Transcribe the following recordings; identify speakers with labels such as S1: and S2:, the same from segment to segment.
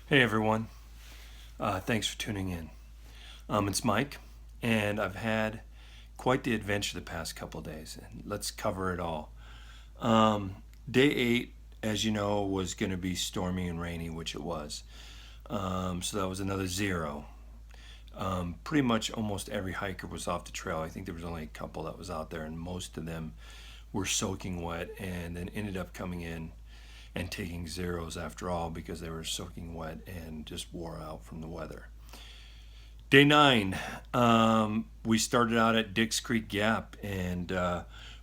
S1: Hey everyone, thanks for tuning in. It's Mike, and I've had quite the adventure the past couple days, and let's cover it all. Um, Day 8, as you know, was going to be stormy and rainy, which it was. So that was another zero. Pretty much almost every hiker was off the trail. I think there was only a couple that was out there, and most of them were soaking wet and then ended up coming in and taking zeros after all because they were soaking wet and just wore out from the weather. Day 9, we started out at Dix Creek Gap and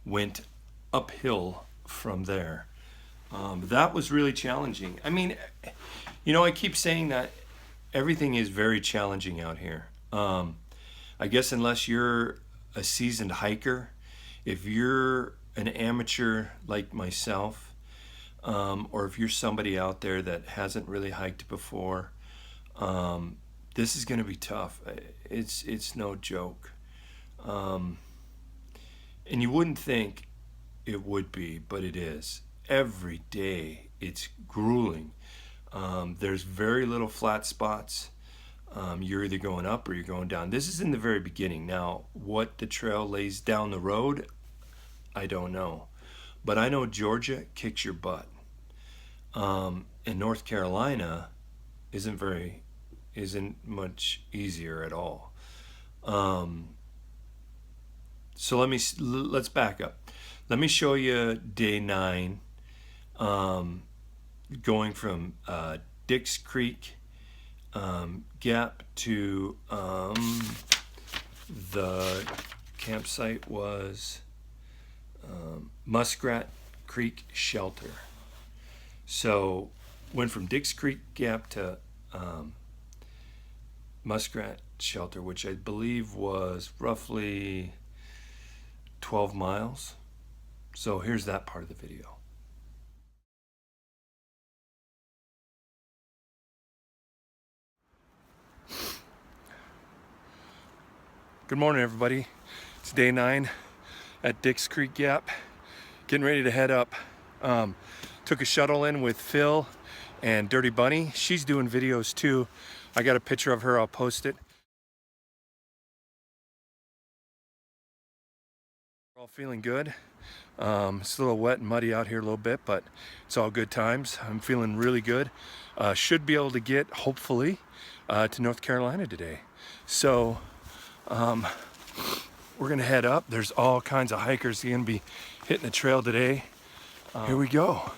S1: went uphill from there. That was really challenging. I mean, I keep saying that everything is very challenging out here. I guess unless you're a seasoned hiker, if you're an amateur like myself, or if you're somebody out there that hasn't really hiked before, this is going to be tough. It's no joke, and you wouldn't think it would be, but it is. Every day, it's grueling. There's very little flat spots. You're either going up or you're going down. This is in the very beginning. Now, what the trail lays down the road, I don't know, but I know Georgia kicks your butt. And North Carolina isn't much easier at all. So let's back up. Let me show you day 9, going from Dix Creek Gap to the campsite was Muskrat Creek Shelter. So went from Dix Creek Gap to Muskrat Shelter, which I believe was roughly 12 miles. So here's that part of the video. Good morning, everybody. It's day 9 at Dix Creek Gap. Getting ready to head up. Took a shuttle in with Phil and Dirty Bunny. She's doing videos too. I got a picture of her, I'll post it. We're all feeling good. It's a little wet and muddy out here a little bit, but it's all good times. I'm feeling really good. Should be able to get, hopefully, to North Carolina today. So we're gonna head up. There's all kinds of hikers gonna be hitting the trail today. Here we go.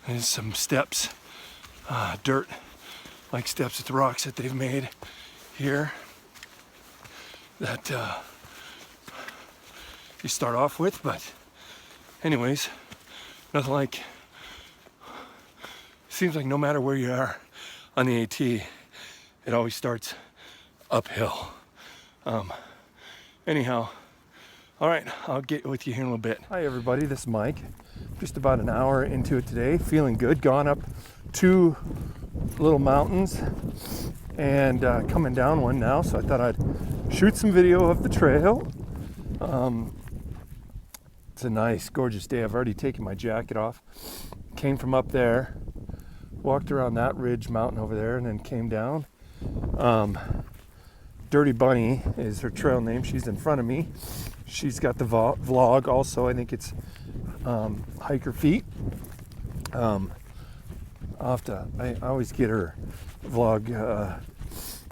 S1: There's some steps, dirt like steps at the rocks that they've made here that you start off with, but anyways, nothing like, seems like no matter where you are on the AT, it always starts uphill. Anyhow, all right, I'll get with you here in a little bit. Hi everybody, this is Mike. Just about an hour into it today, feeling good. Gone up 2 little mountains and coming down one now, so I thought I'd shoot some video of the trail. It's a nice, gorgeous day. I've already taken my jacket off. Came from up there, walked around that ridge mountain over there, and then came down. Dirty Bunny is her trail name. She's in front of me. She's got the vlog also. I think it's Hiker Feet. I always get her vlog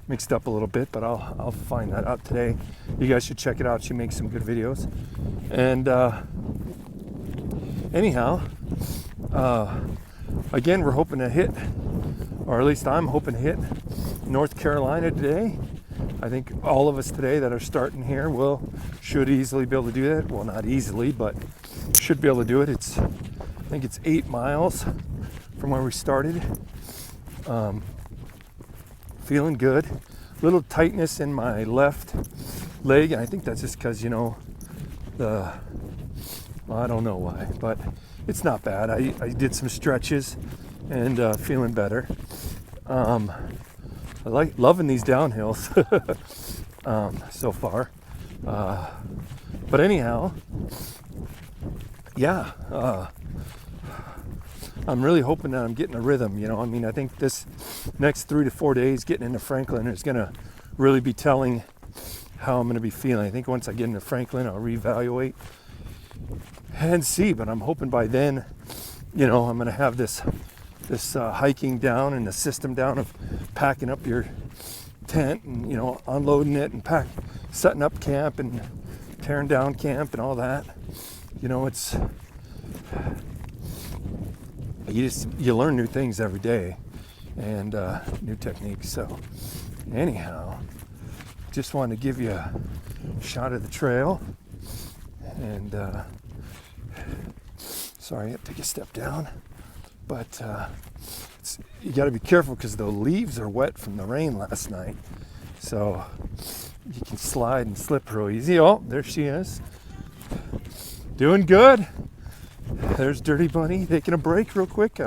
S1: mixed up a little bit, but I'll find that out today. You guys should check it out. She makes some good videos. And anyhow, again, we're hoping to hit, or at least I'm hoping to hit North Carolina today. I think all of us today that are starting here should easily be able to do that. Well, not easily, but should be able to do it. I think it's 8 miles from where we started. Feeling good. Little tightness in my left leg, and I think that's just because, I don't know why, but it's not bad. I did some stretches and feeling better. I like loving these downhills so far. But anyhow, yeah, I'm really hoping that I'm getting a rhythm. You know, I mean, I think this next 3 to 4 days getting into Franklin is going to really be telling how I'm going to be feeling. I think once I get into Franklin, I'll reevaluate and see. But I'm hoping by then, you know, I'm going to have this hiking down and the system down of packing up your tent and, you know, unloading it and setting up camp and tearing down camp and all that. You know, it's you learn new things every day and new techniques. So anyhow, just wanted to give you a shot of the trail, and sorry, I have to take a step down, but you got to be careful because the leaves are wet from the rain last night, so you can slide and slip real easy. Oh, there she is, doing good. There's Dirty Bunny taking a break real quick.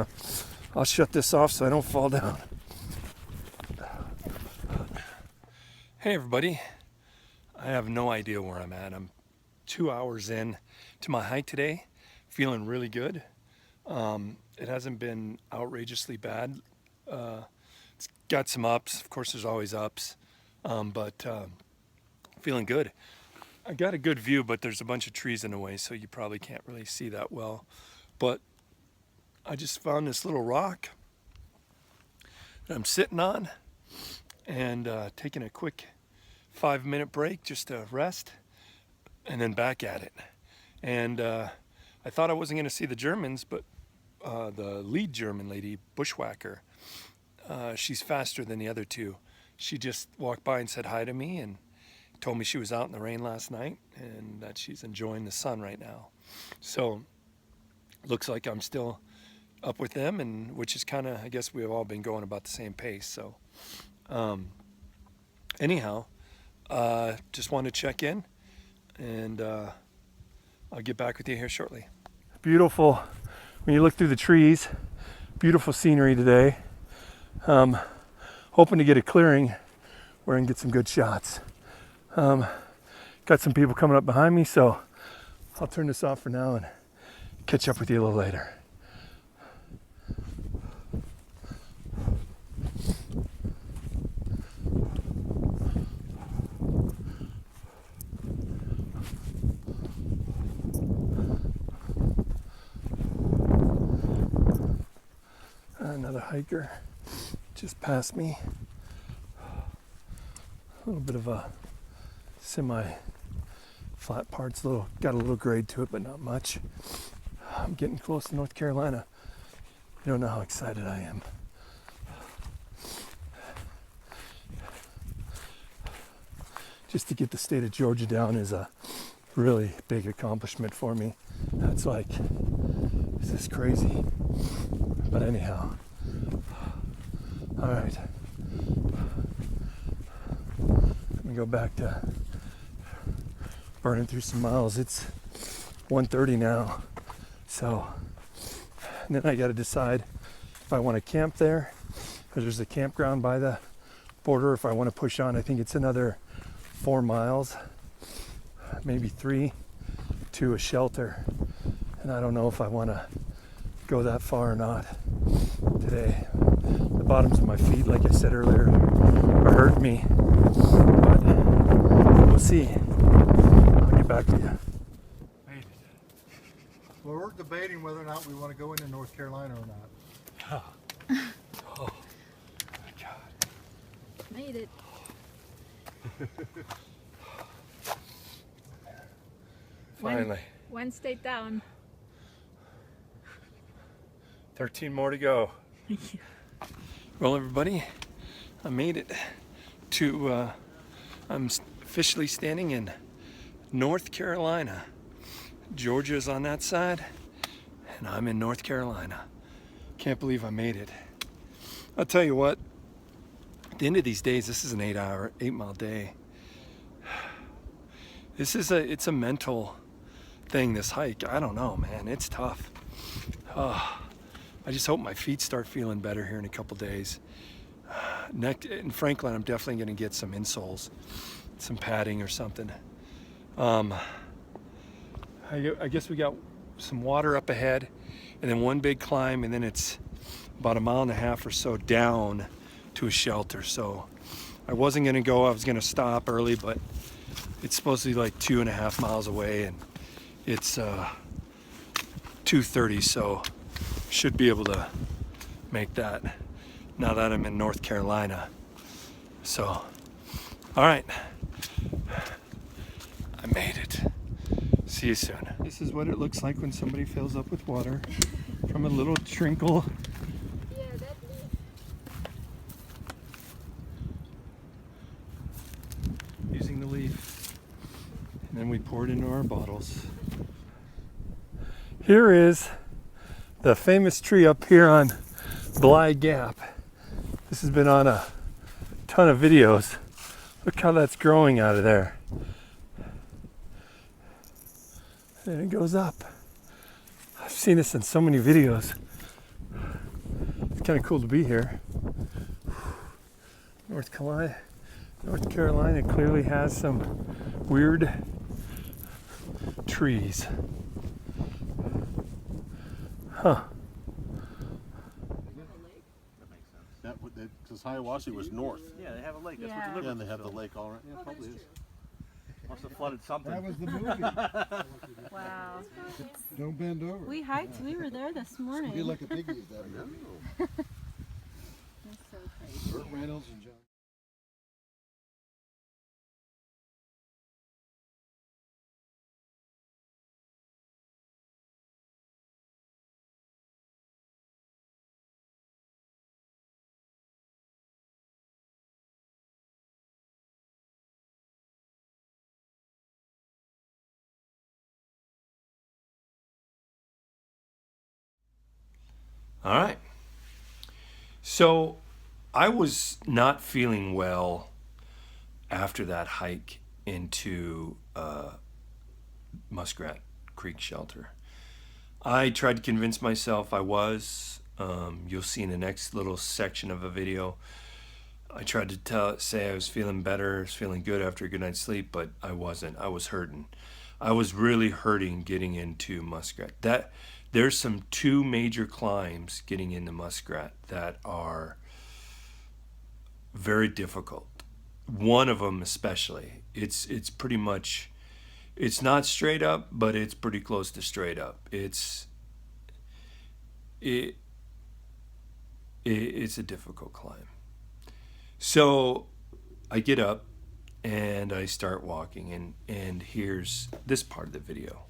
S1: I'll shut this off so I don't fall down. Hey everybody, I have no idea where I'm at. I'm 2 hours in to my hike today, feeling really good. It hasn't been outrageously bad. It's got some ups, of course there's always ups, but feeling good. I got a good view, but there's a bunch of trees in the way, so you probably can't really see that well. But I just found this little rock that I'm sitting on and taking a quick 5-minute break just to rest and then back at it. And I thought I wasn't going to see the Germans, but the lead German lady, bushwhacker, she's faster than the other two. She just walked by and said hi to me and told me she was out in the rain last night and that she's enjoying the sun right now. So looks like I'm still up with them, and which is kind of, I guess we've all been going about the same pace. So anyhow, just wanted to check in, and I'll get back with you here shortly. Beautiful when you look through the trees. Beautiful scenery today. Hoping to get a clearing where I can get some good shots. Got some people coming up behind me, so I'll turn this off for now and catch up with you a little later. Another hiker just passed me. A little bit of a semi-flat parts, got a little grade to it, but not much. I'm getting close to North Carolina. You don't know how excited I am. Just to get the state of Georgia down is a really big accomplishment for me. That's like, this is crazy. But anyhow, all right. Let me go back to burning through some miles. It's 1:30 now, so and then I got to decide if I want to camp there, because there's a campground by the border. If I want to push on, I think it's another 4 miles, maybe 3, to a shelter, and I don't know if I want to go that far or not today. The bottoms of my feet, like I said earlier, are hurting me, but we'll see. I'll get back to you.
S2: Made it. Well, we're debating whether or not we want to go into North Carolina or not.
S1: Oh my God.
S3: Made it.
S1: Finally.
S3: One state down.
S1: 13 more to go. Well, everybody, I made it to, I'm officially standing in North Carolina. Georgia's on that side, and I'm in North Carolina. Can't believe I made it. I'll tell you what, at the end of these days, this is an 8-mile day. It's a mental thing, this hike. I don't know, man, it's tough. I just hope my feet start feeling better here in a couple days. In Franklin, I'm definitely going to get some insoles, some padding or something. I guess we got some water up ahead, and then one big climb, and then it's about a mile and a half or so down to a shelter. So I wasn't gonna go, I was gonna stop early, but it's supposed to be like 2.5 miles away, and it's 2:30, so should be able to make that now that I'm in North Carolina. So, all right, I made it. See you soon. This is what it looks like when somebody fills up with water from a little trinkle.
S3: Yeah, that leaf.
S1: Using the leaf, and then we pour it into our bottles. Here is the famous tree up here on Bly Gap. This has been on a ton of videos. Look how that's growing out of there. And it goes up. I've seen this in so many videos. It's kind of cool to be here. North Carolina clearly has some weird trees. Huh.
S4: That because Hiawassee was north.
S5: Yeah, they have a lake. That's
S3: Yeah.
S5: what the
S4: Yeah,
S5: liver
S4: and they have the
S5: is.
S4: lake all right. Yeah, probably is.
S5: Must have flooded something.
S2: That was the movie.
S6: Wow.
S2: Don't bend over.
S6: We hiked. We were there this morning.
S2: Be like a piggy is that movie.
S6: That's so crazy.
S2: Burt Reynolds and John.
S1: All right. So I was not feeling well after that hike into Muskrat Creek Shelter. I tried to convince myself I was. You'll see in the next little section of a video. I tried to say I was feeling better, I was feeling good after a good night's sleep, but I wasn't. I was hurting. I was really hurting getting into Muskrat. There's some two major climbs getting into Muskrat that are very difficult. One of them especially. It's pretty much, it's not straight up, but it's pretty close to straight up. It's a difficult climb. So I get up and I start walking, and here's this part of the video.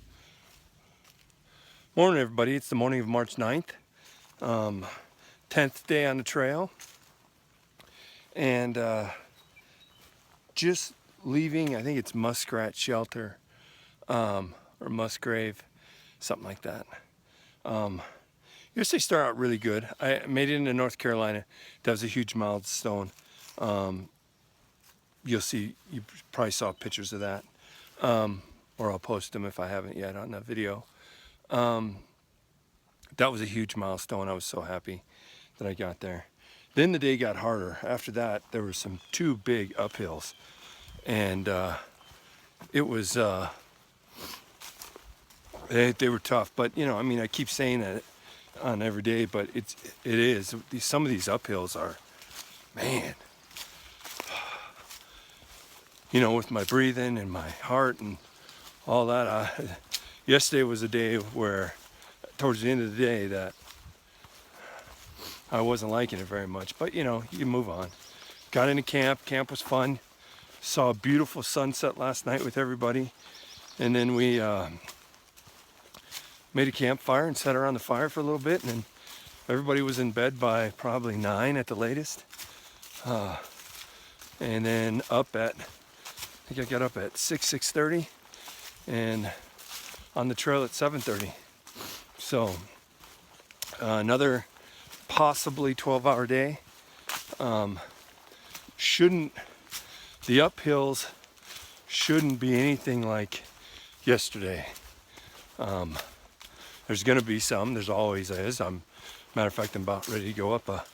S1: Morning, everybody. It's the morning of March 9th, 10th day on the trail, and just leaving, I think it's Muskrat Shelter, or Musgrave, something like that. Yesterday started out really good. I made it into North Carolina. That was a huge milestone. You'll see, you probably saw pictures of that, or I'll post them if I haven't yet on the video. That was a huge milestone. I was so happy that I got there. Then the day got harder. After that, there were some two big uphills, and it was they were tough. But you know, I mean, I keep saying that on every day, but it is. Some of these uphills are, man. You know, with my breathing and my heart and all that. Yesterday was a day where, towards the end of the day, that I wasn't liking it very much. But you know, you move on. Got into camp. Camp was fun. Saw a beautiful sunset last night with everybody, and then we made a campfire and sat around the fire for a little bit, and then everybody was in bed by probably 9 at the latest. And then up at, I think I got up at 6:30, and on the trail at 7:30. So another possibly 12-hour day. The uphills shouldn't be anything like yesterday. There's gonna be some, there's always is. Matter of fact, I'm about ready to go up a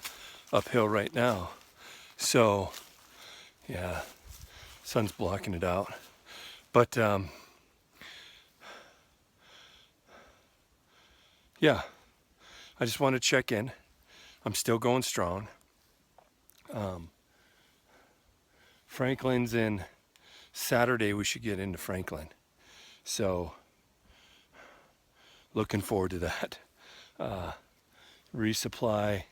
S1: uphill right now. So yeah, sun's blocking it out. But yeah, I just want to check in. I'm still going strong. Franklin's in Saturday. We should get into Franklin. So looking forward to that. Resupply,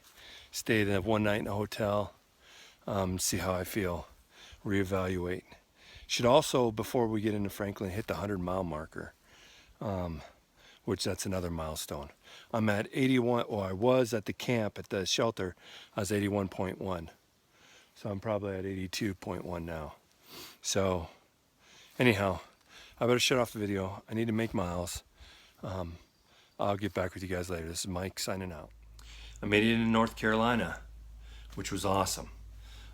S1: stay there one night in a hotel, see how I feel, reevaluate. Should also, before we get into Franklin, hit the 100-mile marker, which that's another milestone. I'm at 81, or I was at the camp at the shelter, I was 81.1. So I'm probably at 82.1 now. So anyhow, I better shut off the video. I need to make miles. I'll get back with you guys later. This is Mike signing out. I made it into North Carolina, which was awesome.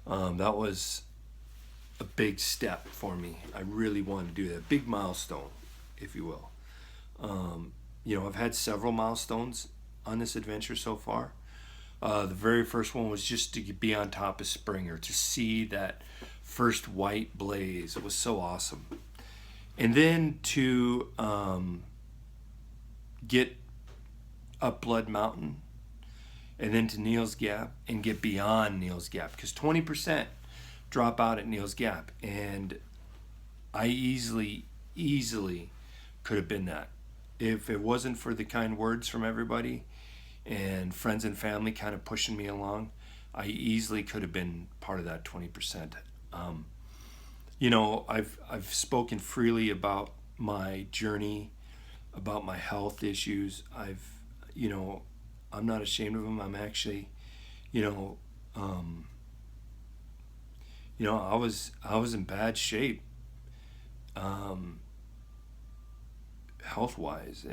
S1: That was a big step for me. I really wanted to do that. Big milestone, if you will. You know, I've had several milestones on this adventure so far. The very first one was just to be on top of Springer, to see that first white blaze. It was so awesome. And then to get up Blood Mountain, and then to Neal's Gap, and get beyond Neal's Gap, because 20% drop out at Neal's Gap, and I easily could have been that. If it wasn't for the kind words from everybody and friends and family kind of pushing me along, I easily could have been part of that 20%. You know, I've spoken freely about my journey, about my health issues. You know, I'm not ashamed of them. I'm actually, you know, I was in bad shape, health-wise,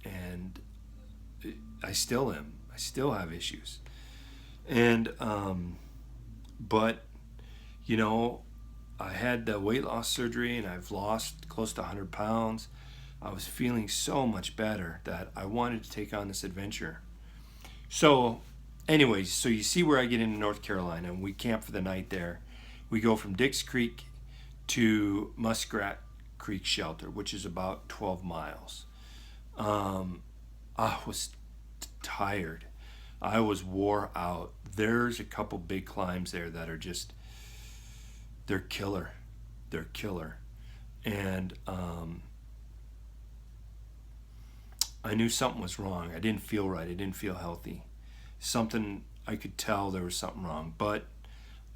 S1: and I still am. I still have issues, and but you know, I had the weight loss surgery, and I've lost close to 100 pounds. I was feeling so much better that I wanted to take on this adventure. So anyways, so you see where I get into North Carolina, and we camp for the night there. We go from Dix Creek to Muskrat Creek Shelter, which is about 12 miles. I was tired. I was wore out. There's a couple big climbs there that are just, they're killer. They're killer. And I knew something was wrong. I didn't feel right. I didn't feel healthy. Something, I could tell there was something wrong, but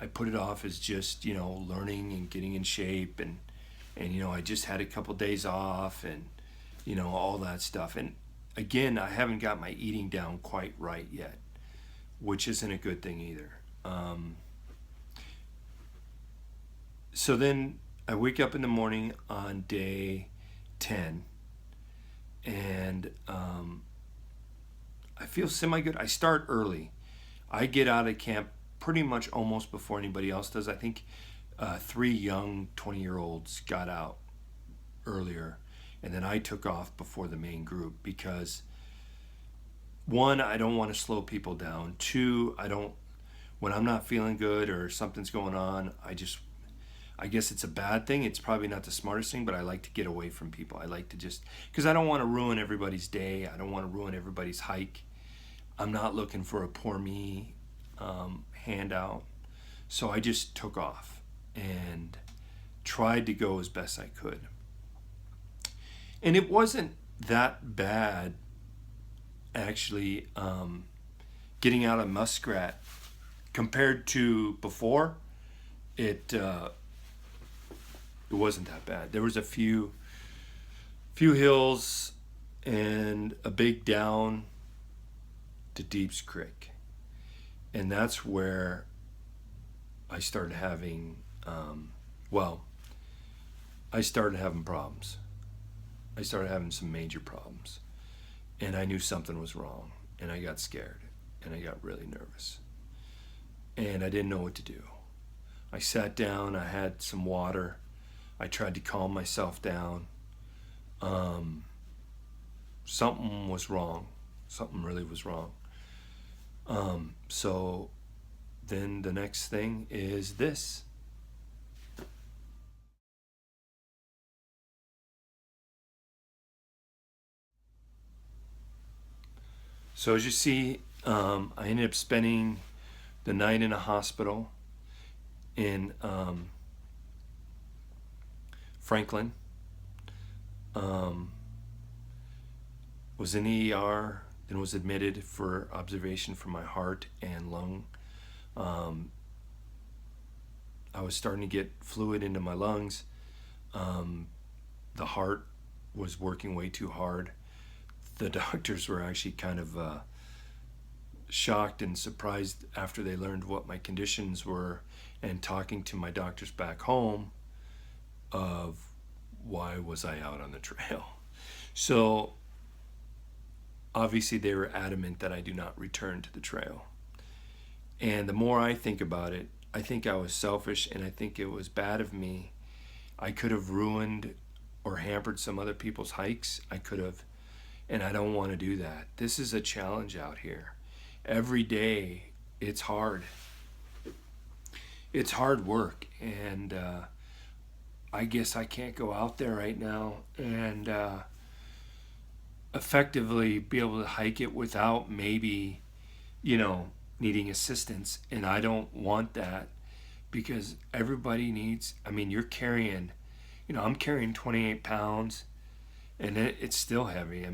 S1: I put it off as just, you know, learning and getting in shape, and you know, I just had a couple days off, and you know, all that stuff. And again, I haven't got my eating down quite right yet, which isn't a good thing either. So then I wake up in the morning on day 10, and I feel semi-good. I start early. I get out of camp pretty much almost before anybody else does. I think 3 young 20-year-olds got out earlier, and then I took off before the main group because, 1, I don't want to slow people down. 2, when I'm not feeling good or something's going on, I guess it's a bad thing. It's probably not the smartest thing, but I like to get away from people. I like to just, because I don't want to ruin everybody's day. I don't want to ruin everybody's hike. I'm not looking for a poor me handout. So I just took off and tried to go as best I could. And it wasn't that bad, actually, getting out of Muskrat compared to before. It wasn't that bad. There was a few hills and a big down to Deeps Creek, and that's where I started having I started having problems. I started having some major problems, and I knew something was wrong, and I got scared, and I got really nervous, and I didn't know what to do. I sat down, I had some water, I tried to calm myself down. Something was wrong. Something really was wrong. So then the next thing is this. So as you see, I ended up spending the night in a hospital in Franklin. Was in the ER, then was admitted for observation for my heart and lung. I was starting to get fluid into my lungs. The heart was working way too hard. The doctors were actually kind of shocked and surprised after they learned what my conditions were, and talking to my doctors back home of why was I out on the trail. So obviously they were adamant that I do not return to the trail. And the more I think about it, I think I was selfish, and I think it was bad of me. I could have ruined or hampered some other people's hikes. I could have, and I don't want to do that. This is a challenge out here. Every day it's hard. It's hard work, and I guess I can't go out there right now and effectively be able to hike it without maybe, needing assistance. And I don't want that, because everybody needs, you're carrying, I'm carrying 28 pounds and it's still heavy.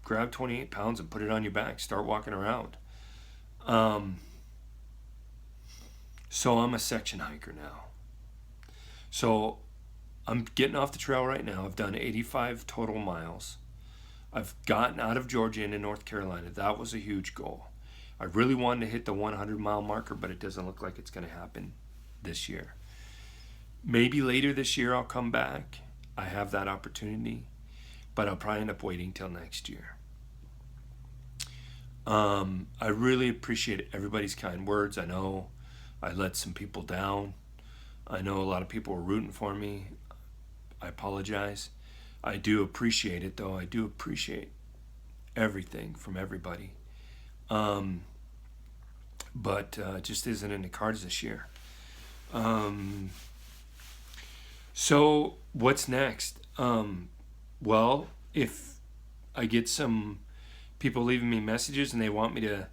S1: Grab 28 pounds and put it on your back, start walking around. So I'm a section hiker now. So I'm getting off the trail right now. I've done 85 total miles. I've gotten out of Georgia into North Carolina. That was a huge goal. I really wanted to hit the 100-mile marker, but it doesn't look like it's going to happen this year. Maybe later this year I'll come back. I have that opportunity, but I'll probably end up waiting till next year. I really appreciate everybody's kind words. I know I let some people down. I know a lot of people were rooting for me. I apologize. I do appreciate it, though. I do appreciate everything from everybody. But it just isn't in the cards this year. So what's next? Well, if I get some people leaving me messages and they want me to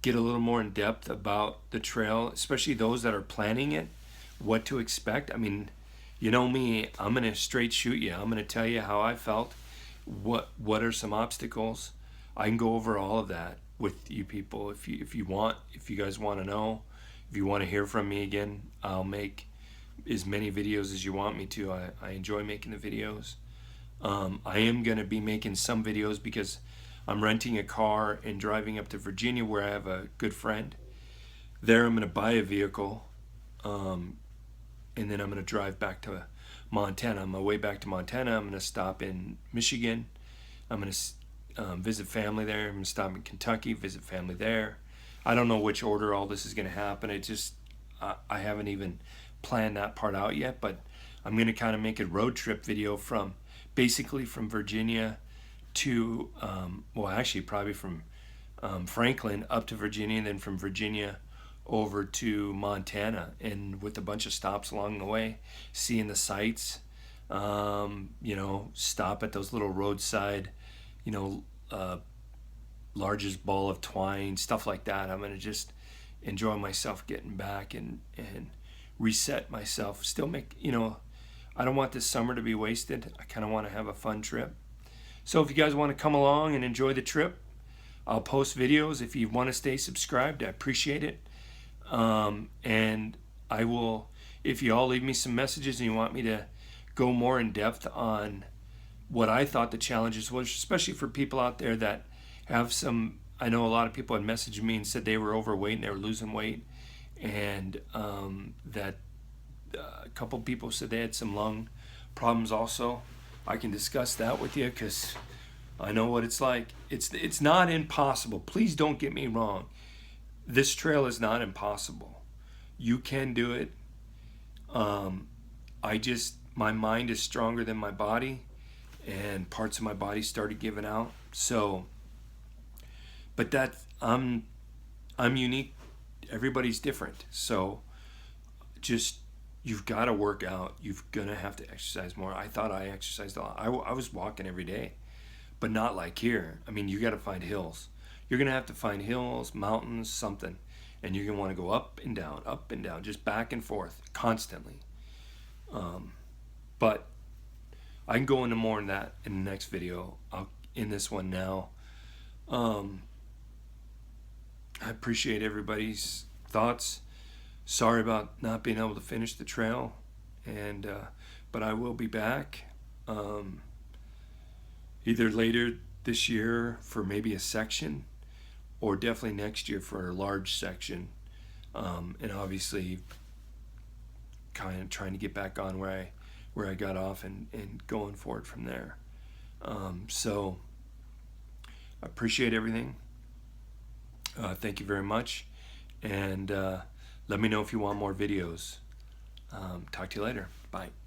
S1: get a little more in depth about the trail, especially those that are planning it, what to expect. You know me, I'm going to straight shoot you. I'm going to tell you how I felt. What are some obstacles? I can go over all of that with you people if you guys want to know. If you want to hear from me again, I'll make as many videos as you want me to. I enjoy making the videos. I am going to be making some videos because I'm renting a car and driving up to Virginia, where I have a good friend. There I'm going to buy a vehicle, and then I'm going to drive back to Montana. On my way back to Montana, I'm going to stop in Michigan. I'm going to visit family there. I'm going to stop in Kentucky, visit family there. I don't know which order all this is going to happen. I haven't even planned that part out yet, but I'm going to kind of make a road trip video from Virginia to, probably from Franklin up to Virginia, and then from Virginia over to Montana, and with a bunch of stops along the way, seeing the sights, stop at those little roadside, largest ball of twine, stuff like that. I'm going to just enjoy myself getting back and reset myself. Still make, I don't want this summer to be wasted. I kind of want to have a fun trip. So if you guys want to come along and enjoy the trip, I'll post videos. If you want to stay subscribed, I appreciate it. And I will, if you all leave me some messages and you want me to go more in depth on what I thought the challenges was, especially for people out there that have some, I know a lot of people had messaged me and said they were overweight and they were losing weight, and that a couple people said they had some lung problems also. I can discuss that with you because I know what it's like. It's not impossible. Please don't get me wrong. This trail is not impossible. You can do it. My mind is stronger than my body, and parts of my body started giving out. So, but I'm unique. Everybody's different. So just, you've got to work out. You're going to have to exercise more. I thought I exercised a lot. I was walking every day, but not like here. You got to find hills. You're going to have to find hills, mountains, something. And you're going to want to go up and down, just back and forth constantly. But I can go into more on that in the next video. I'll in this one now. I appreciate everybody's thoughts. Sorry about not being able to finish the trail, and but I will be back either later this year for maybe a section, or definitely next year for a large section, and obviously kind of trying to get back on where I got off and going forward from there. So I appreciate everything. Thank you very much, and let me know if you want more videos. Talk to you later. Bye.